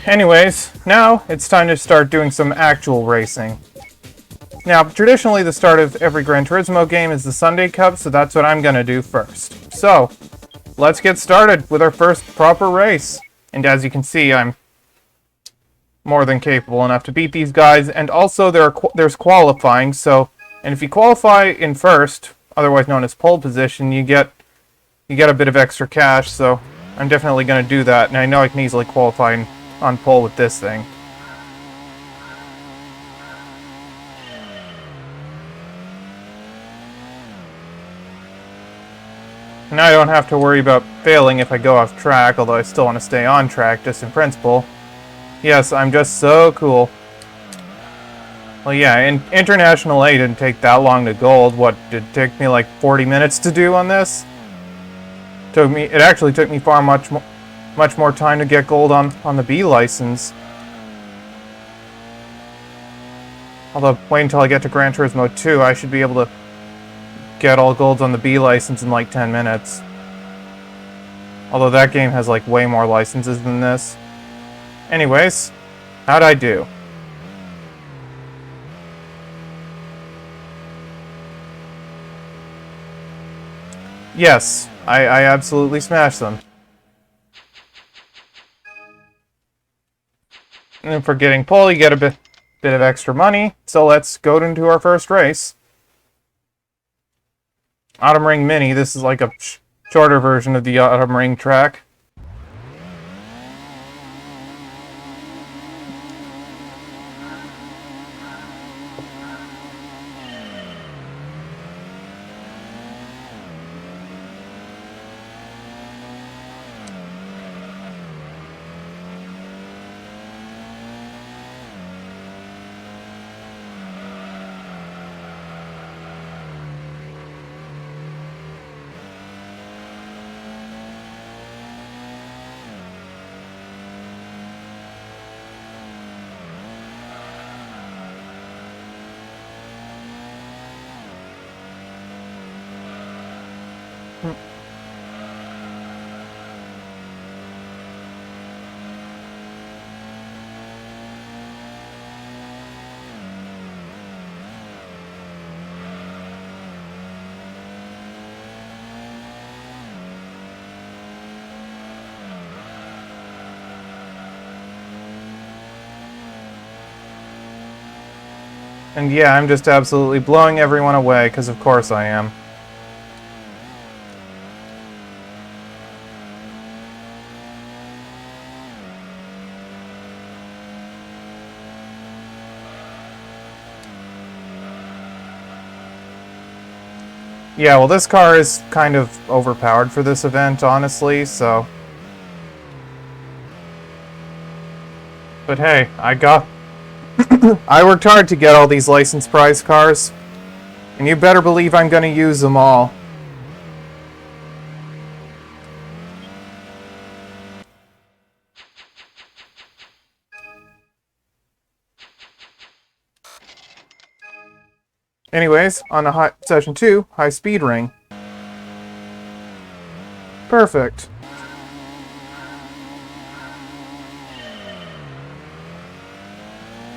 Anyways, now it's time to start doing some actual racing. Now, traditionally the start of every Gran Turismo game is the Sunday Cup, so that's what I'm gonna do first. So, let's get started with our first proper race. And as you can see, I'm more than capable enough to beat these guys, and also there's qualifying, so, and if you qualify in first, otherwise known as pole position, you get a bit of extra cash, so I'm definitely gonna do that, and I know I can easily qualify on pole with this thing. Now I don't have to worry about failing if I go off track, although I still want to stay on track, just in principle. Yes, I'm just so cool. Well, yeah, in International A didn't take that long to gold. What, did it take me like 40 minutes to do on this? It actually took me much more time to get gold on the B license. Although, wait until I get to Gran Turismo 2, I should be able to get all golds on the B license in like 10 minutes. Although that game has like way more licenses than this. Anyways, how'd I do? Yes, I absolutely smashed them. And then for getting pole, you get a bit of extra money. So let's go into our first race. Autumn Ring Mini. This is like a shorter version of the Autumn Ring track. And yeah, I'm just absolutely blowing everyone away, because of course I am. Yeah, well, this car is kind of overpowered for this event, honestly, so... But hey, I worked hard to get all these license prize cars, and you better believe I'm gonna use them all. Anyways, on to Session 2, High Speed Ring. Perfect.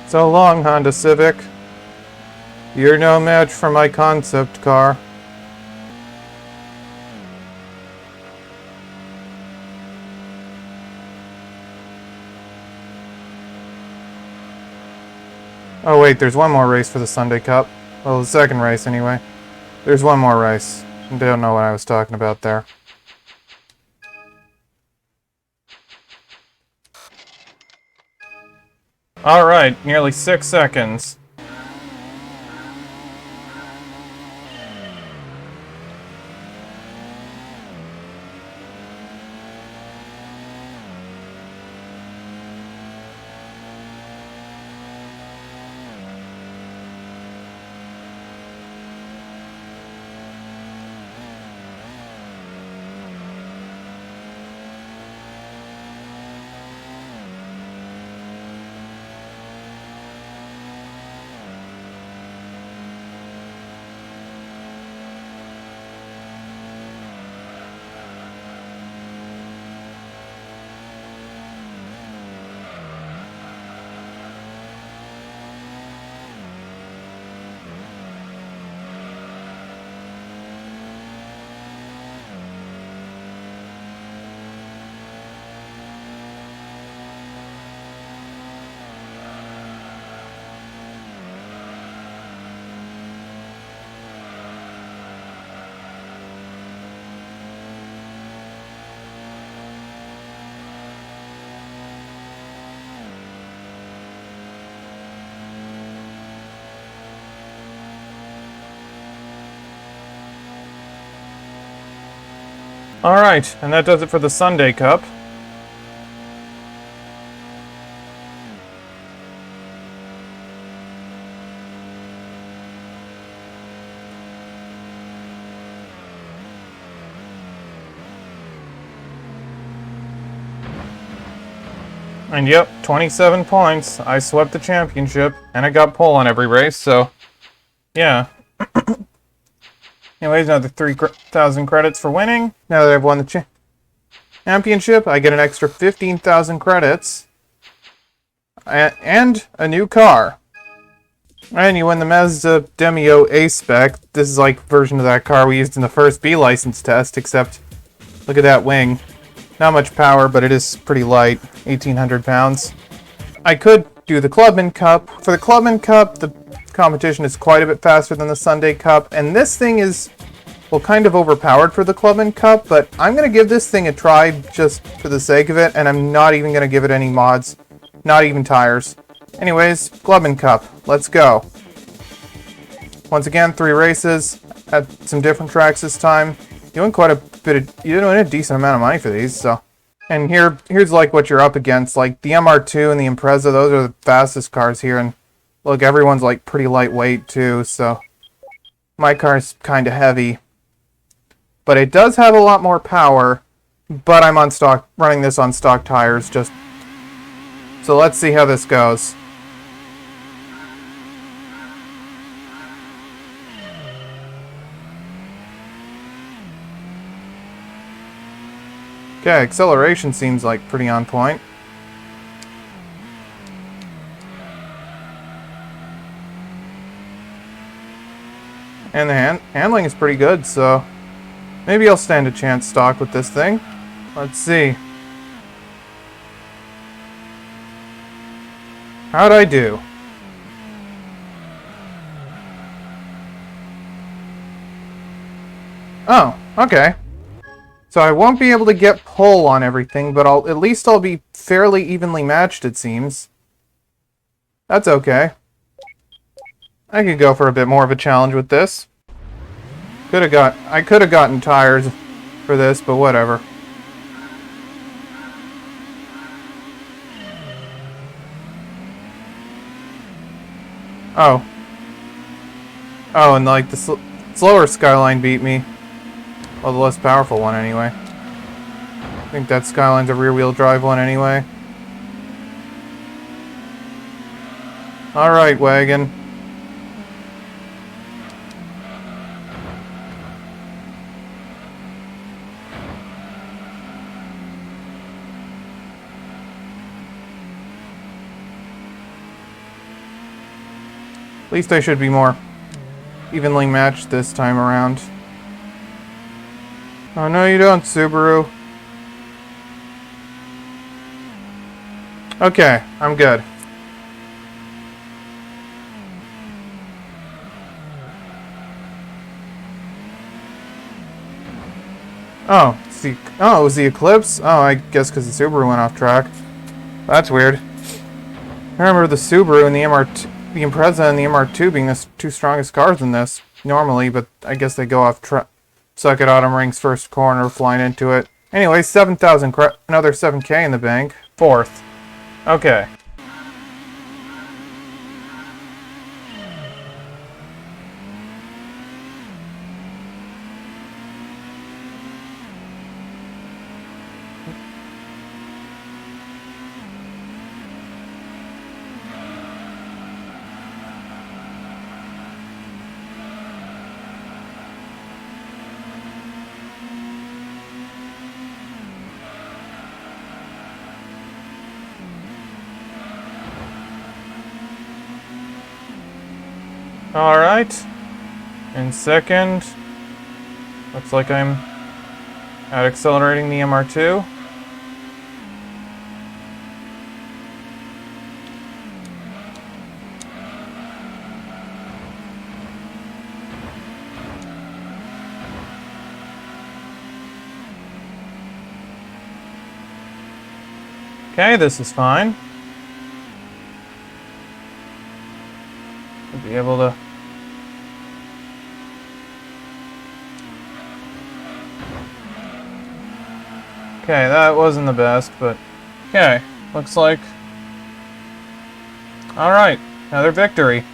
So long, Honda Civic. You're no match for my concept car. Oh wait, there's one more race for the Sunday Cup. Well, the second race anyway. There's one more race. I don't know what I was talking about there. Alright, nearly 6 seconds. Alright, and that does it for the Sunday Cup. And yep, 27 points. I swept the championship, and I got pole on every race, so yeah. Anyways, another 3,000 credits for winning. Now that I've won the championship, I get an extra 15,000 credits. And a new car. And you win the Mazda Demio A-Spec. This is like a version of that car we used in the first B license test, except look at that wing. Not much power, but it is pretty light, 1,800 pounds. I could do the Clubman Cup. For the Clubman Cup, the competition is quite a bit faster than the Sunday Cup, and this thing is, well, kind of overpowered for the Clubman Cup, but I'm going to give this thing a try just for the sake of it, and I'm not even going to give it any mods, not even tires. Anyways, Clubman Cup, let's go. Once again, 3 races at some different tracks this time. You win quite a bit of, you win a decent amount of money for these, so. And here's like what you're up against, like the MR2 and the Impreza, those are the fastest cars here, and look, everyone's like pretty lightweight too, so. My car's kind of heavy. But it does have a lot more power, but I'm on stock, running this on stock tires, just. So let's see how this goes. Okay, acceleration seems like pretty on point. And the handling is pretty good, so maybe I'll stand a chance stock with this thing. Let's see. How'd I do? Oh, okay. So I won't be able to get pole on everything, but at least I'll be fairly evenly matched, it seems. That's okay. I could go for a bit more of a challenge with this. I could have gotten tires for this, but whatever. Oh. Oh, and like the slower Skyline beat me. Well, the less powerful one, anyway. I think that Skyline's a rear-wheel drive one, anyway. Alright, wagon. At least I should be more evenly matched this time around. Oh, no you don't, Subaru. Okay, I'm good. Oh, see, oh, it was the Eclipse? Oh, I guess because the Subaru went off track. That's weird. I remember the Subaru and the the Impreza and the MR2 being the 2 strongest cars in this normally, but I guess they go off track. Suck at Autumn Ring's first corner, flying into it. Anyway, 7,000, another 7K in the bank. 4th. Okay. Alright. In second. Looks like I'm out accelerating the MR2. Okay, this is fine. Should be able to. Okay, that wasn't the best, but... Okay, looks like... Alright, another victory.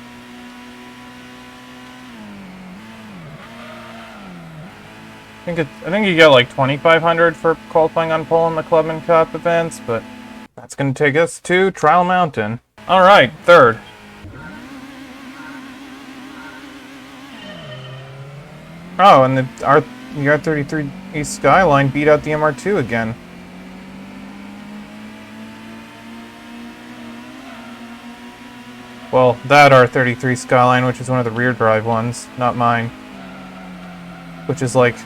I think you get like 2,500 for qualifying on pole in the Club and Cup events, but that's going to take us to Trial Mountain. Alright, third. Oh, and the R33 East Skyline beat out the MR2 again. Well, that R33 Skyline, which is one of the rear drive ones, not mine. Which is like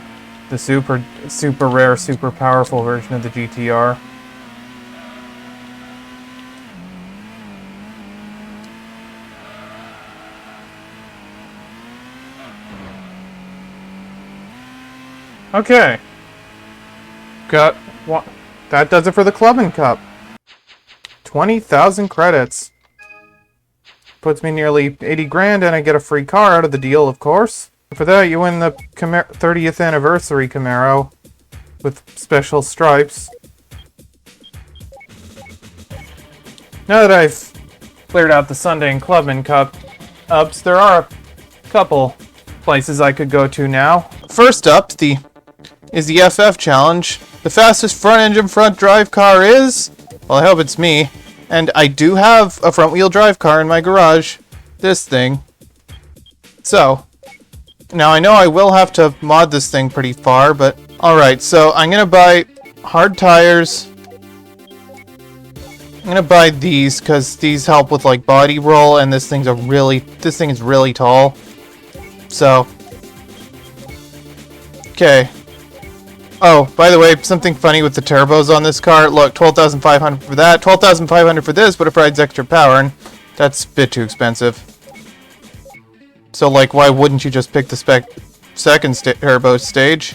the super rare, super powerful version of the GTR. Okay. Got one. That does it for the Club and Cup. 20,000 credits. Puts me nearly 80 grand and I get a free car out of the deal, of course. For that, you win the 30th anniversary Camaro with special stripes. Now that I've cleared out the Sunday and Club and Cup ups, there are a couple places I could go to now. First up is the FF Challenge. The fastest front-engine front-drive car is... Well, I hope it's me. And I do have a front-wheel drive car in my garage. This thing. So... Now, I know I will have to mod this thing pretty far, but... Alright, so I'm gonna buy hard tires. I'm gonna buy these, because these help with, like, body roll, and this thing is really tall. So... Okay. Oh, by the way, something funny with the turbos on this car. Look, 12,500 for that, 12,500 for this, but it provides extra power, and that's a bit too expensive. So, like, why wouldn't you just pick the second turbo stage?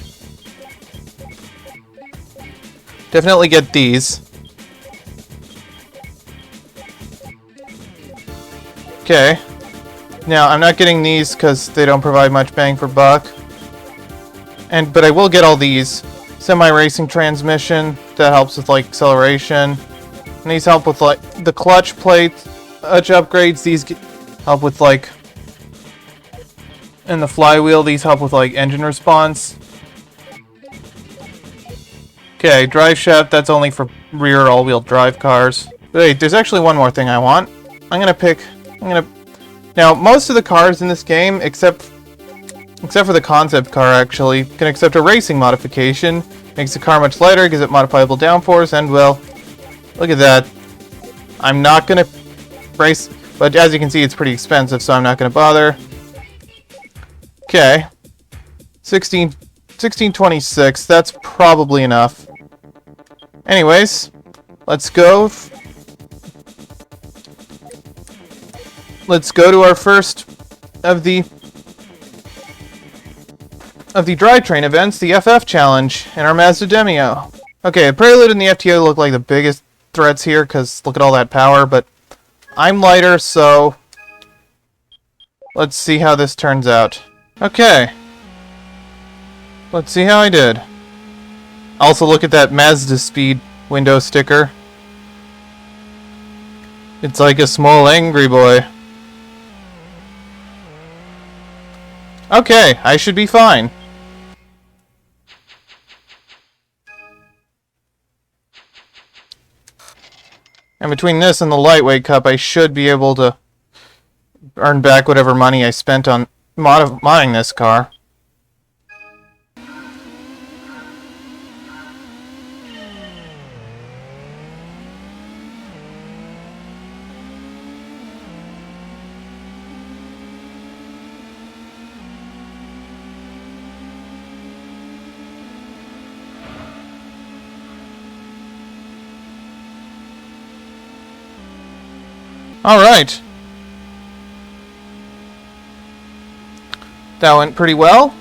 Definitely get these. Okay. Now, I'm not getting these because they don't provide much bang for buck. But I will get all these. Semi-racing transmission that helps with, like, acceleration. And these help with, like, the clutch plates, upgrades. These help with, like... And the flywheel, these help with, like, engine response. Okay, drive shaft, that's only for rear all-wheel drive cars. Wait, there's actually one more thing I want. Now, most of the cars in this game, except for the concept car, actually, can accept a racing modification. Makes the car much lighter, gives it modifiable downforce, and, well, look at that. I'm not gonna race, but as you can see, it's pretty expensive, so I'm not gonna bother. Okay. 1626, that's probably enough. Anyways, let's go. Let's go to our first of the drivetrain events, the FF Challenge, and our Mazda Demio. Okay, Prelude and the FTO look like the biggest threats here, because look at all that power, but I'm lighter, so let's see how this turns out. Okay. Let's see how I did. Also, look at that Mazda Speed window sticker. It's like a small angry boy. Okay, I should be fine. And between this and the lightweight cup, I should be able to earn back whatever money I spent on modding this car. Alright. That went pretty well.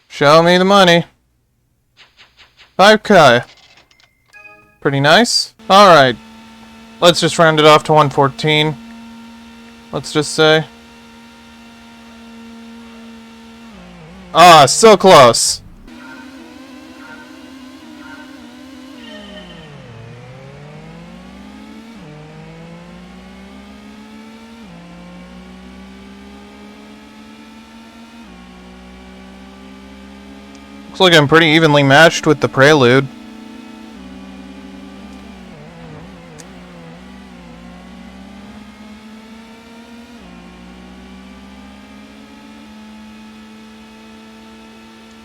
Show me the money. 5K. Pretty nice. Alright. Let's just round it off to 114. Let's just say. Ah, so close. Looks like I'm pretty evenly matched with the Prelude.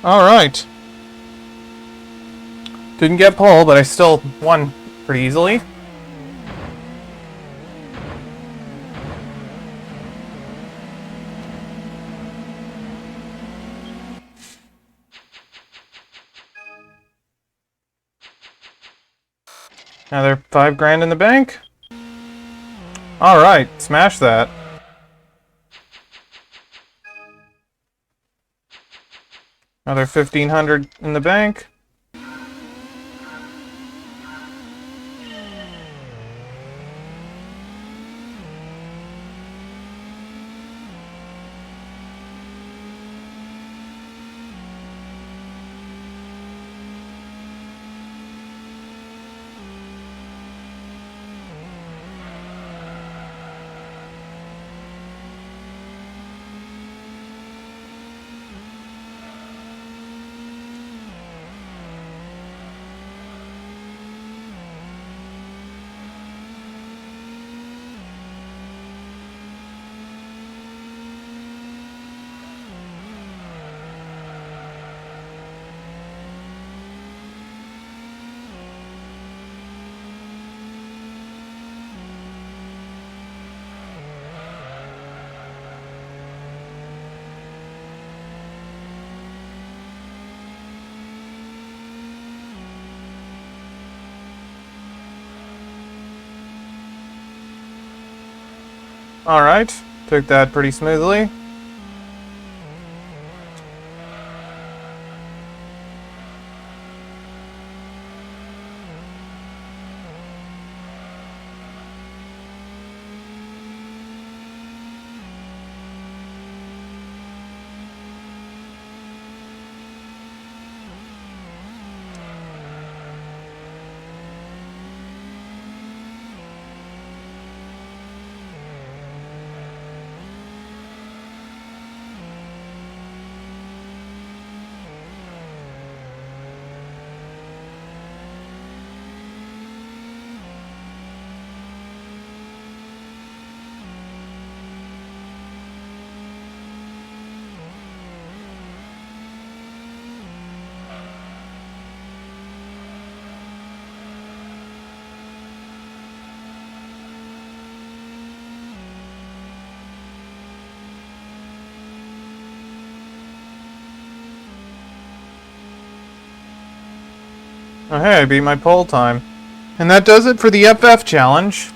Alright. Didn't get pole, but I still won pretty easily. Another $5,000 in the bank. Alright, smash that. Another 1,500 in the bank. Alright, took that pretty smoothly. Oh hey, I beat my pole time. And that does it for the FF challenge.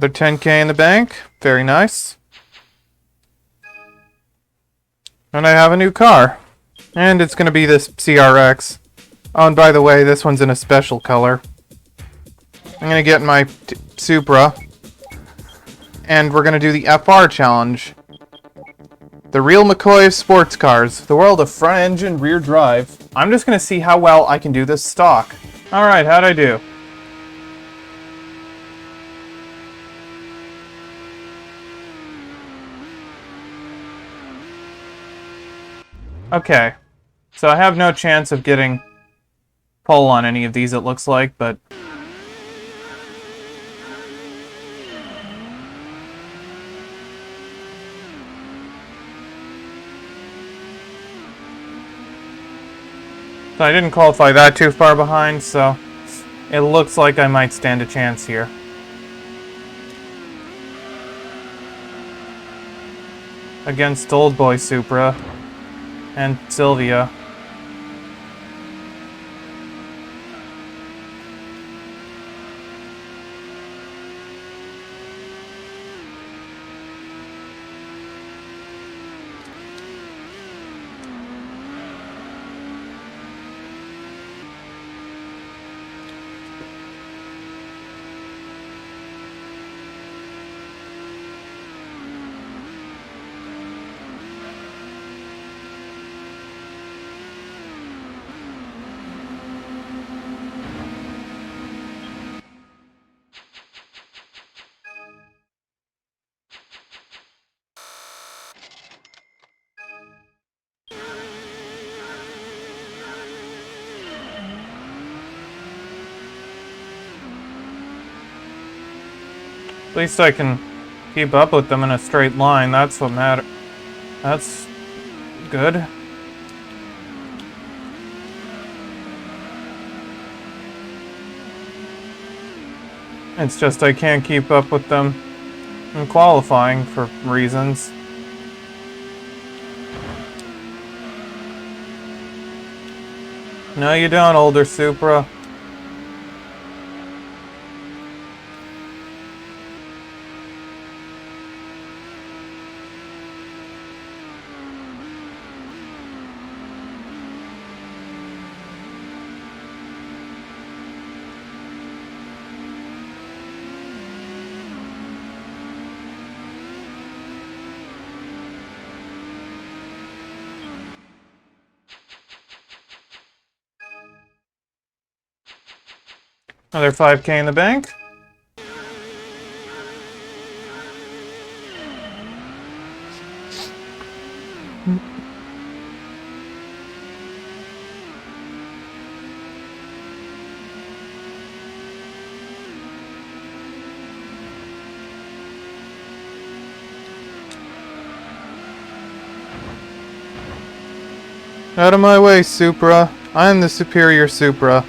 Another 10K in the bank. Very nice. And I have a new car. And it's going to be this CRX. Oh, and by the way, this one's in a special color. I'm going to get my Supra. And we're going to do the FR challenge. The real McCoy of sports cars. The world of front engine, rear drive. I'm just going to see how well I can do this stock. Alright, how'd I do? Okay, so I have no chance of getting pole on any of these, it looks like, but... So I didn't qualify that too far behind, so it looks like I might stand a chance here. against Old Boy Supra and Sylvia. At least I can keep up with them in a straight line. That's what matters. That's good. It's just I can't keep up with them in qualifying for reasons. No, you don't, older Supra. Another 5K in the bank. Out of my way, Supra. I'm the superior Supra.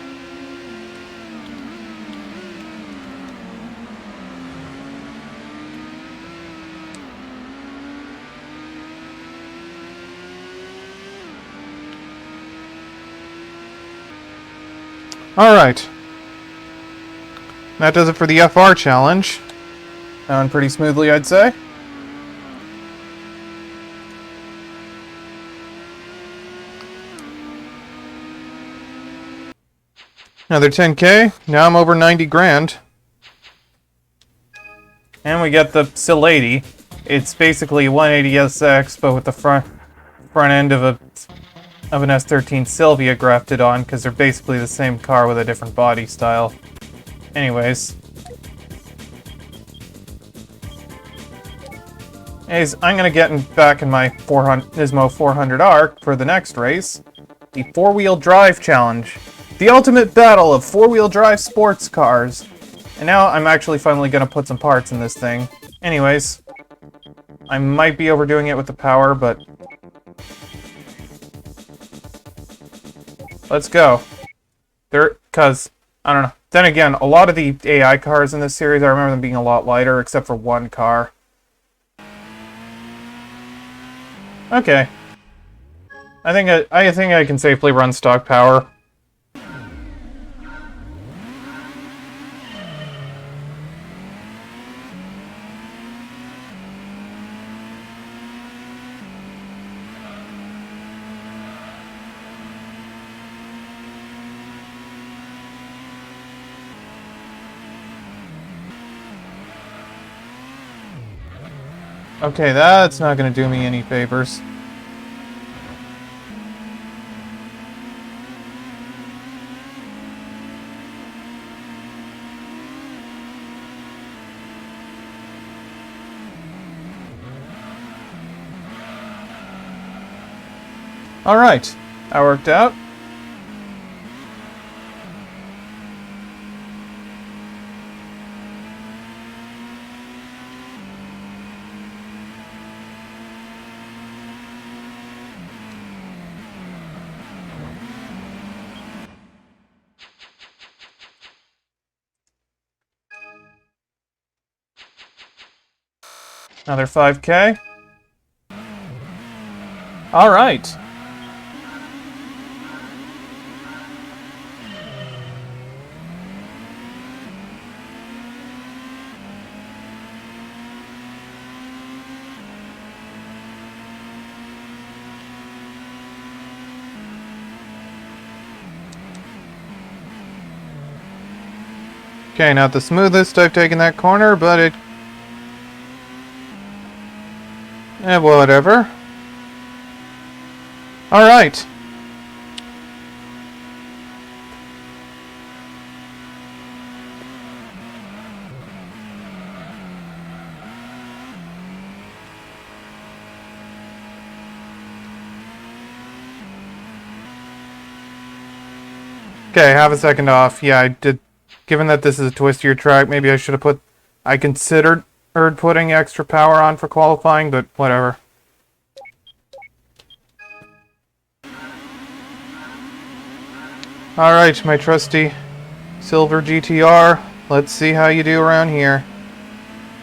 Alright. That does it for the FR challenge. Going pretty smoothly, I'd say. Another 10K. Now I'm over 90 grand. And we get the Silady. It's basically 180SX, but with the front end of an S13 Sylvia grafted on, because they're basically the same car with a different body style. Anyways, I'm gonna get back in my Nismo 400R for the next race, the four-wheel drive challenge, the ultimate battle of four-wheel drive sports cars. And now I'm actually finally gonna put some parts in this thing. Anyways, I might be overdoing it with the power, but let's go. Cause I don't know. Then again, a lot of the AI cars in this series, I remember them being a lot lighter, except for one car. Okay. I think I can safely run stock power. Okay, that's not gonna do me any favors. Alright, that worked out. Another 5K. All right. Okay, not the smoothest I've taken that corner, but it... whatever. Alright. Okay, half a second off. Yeah, I did... Given that this is a twistier track, maybe I should have put... I considered putting extra power on for qualifying, but whatever. Alright, my trusty silver GTR. Let's see how you do around here.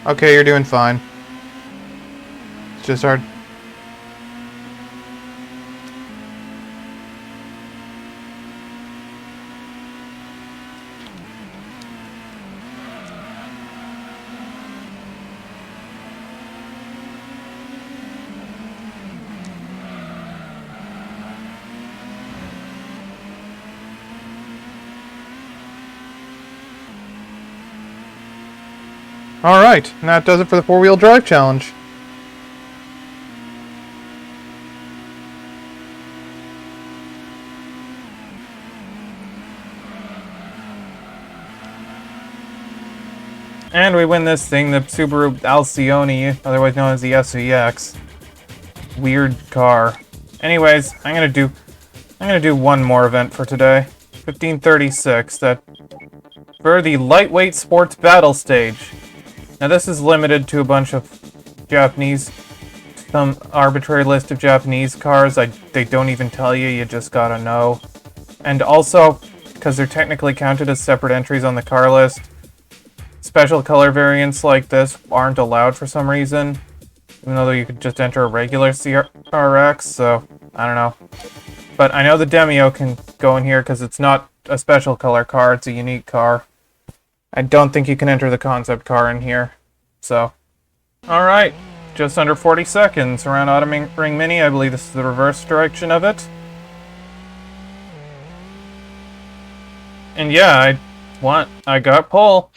Okay, you're doing fine. It's just hard. Alright, and that does it for the four-wheel drive challenge. And we win this thing, the Subaru Alcione, otherwise known as the SVX. Weird car. Anyways, I'm gonna do one more event for today. 1536, that for the lightweight sports battle stage. Now this is limited to a bunch of Japanese, some arbitrary list of Japanese cars. They don't even tell you, you just gotta know. And also, because they're technically counted as separate entries on the car list, special color variants like this aren't allowed for some reason. Even though you could just enter a regular CRX, so I don't know. But I know the Demio can go in here because it's not a special color car, it's a unique car. I don't think you can enter the concept car in here. So, alright. Just under 40 seconds around Auto Ring Mini. I believe this is the reverse direction of it. And yeah, I got pole.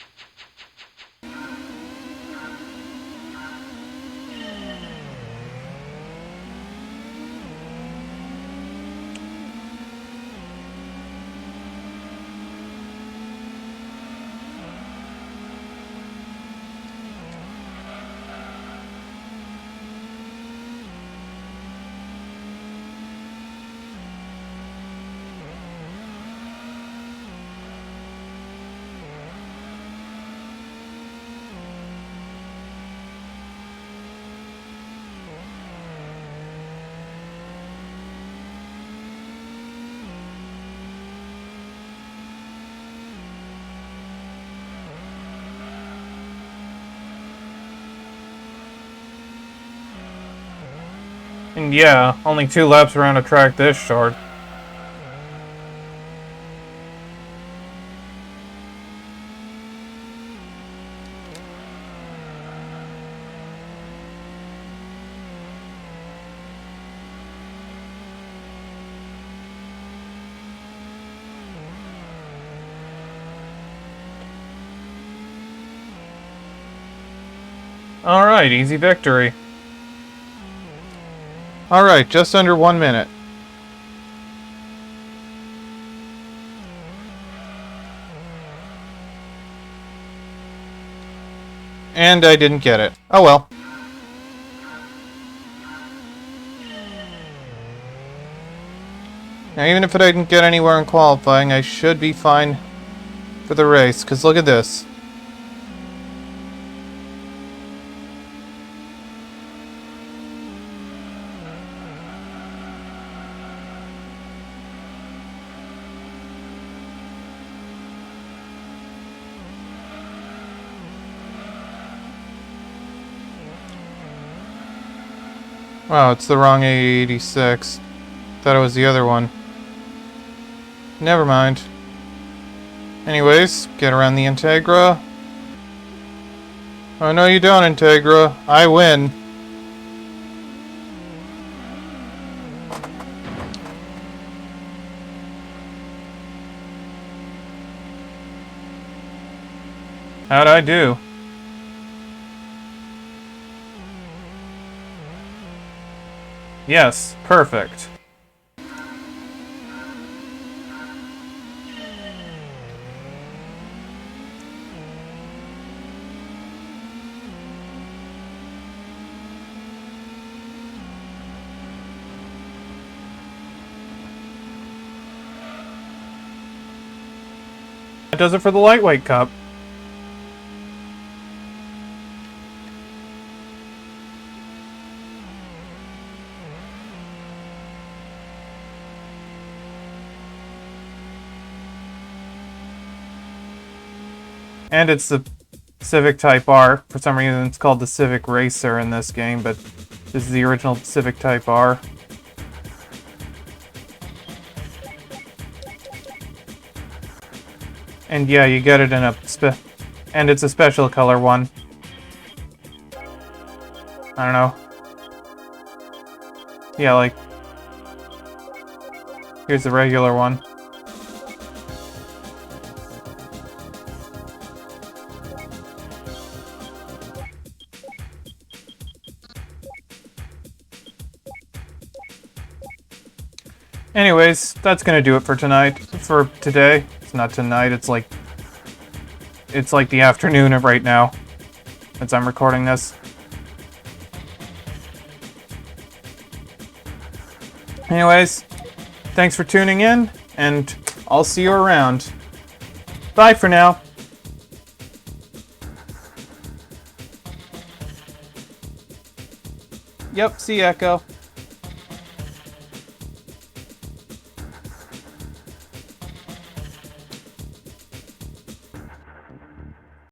And yeah, only 2 laps around a track this short. Alright, easy victory. Alright, just under 1 minute. And I didn't get it. Oh well. Now even if I didn't get anywhere in qualifying, I should be fine for the race, because look at this. Wow, it's the wrong A86. Thought it was the other one. Never mind. Anyways, get around the Integra. Oh, no you don't, Integra. I win. How'd I do? Yes, perfect. That does it for the lightweight cup. And it's the Civic Type R. For some reason it's called the Civic Racer in this game, but this is the original Civic Type R. And yeah, you get it in a and it's a special color one. I don't know. Yeah, like here's the regular one. Anyways, that's gonna do it for tonight. For today. It's not tonight, it's like the afternoon of right now, as I'm recording this. Anyways, thanks for tuning in, and I'll see you around. Bye for now. Yep, see you, Echo.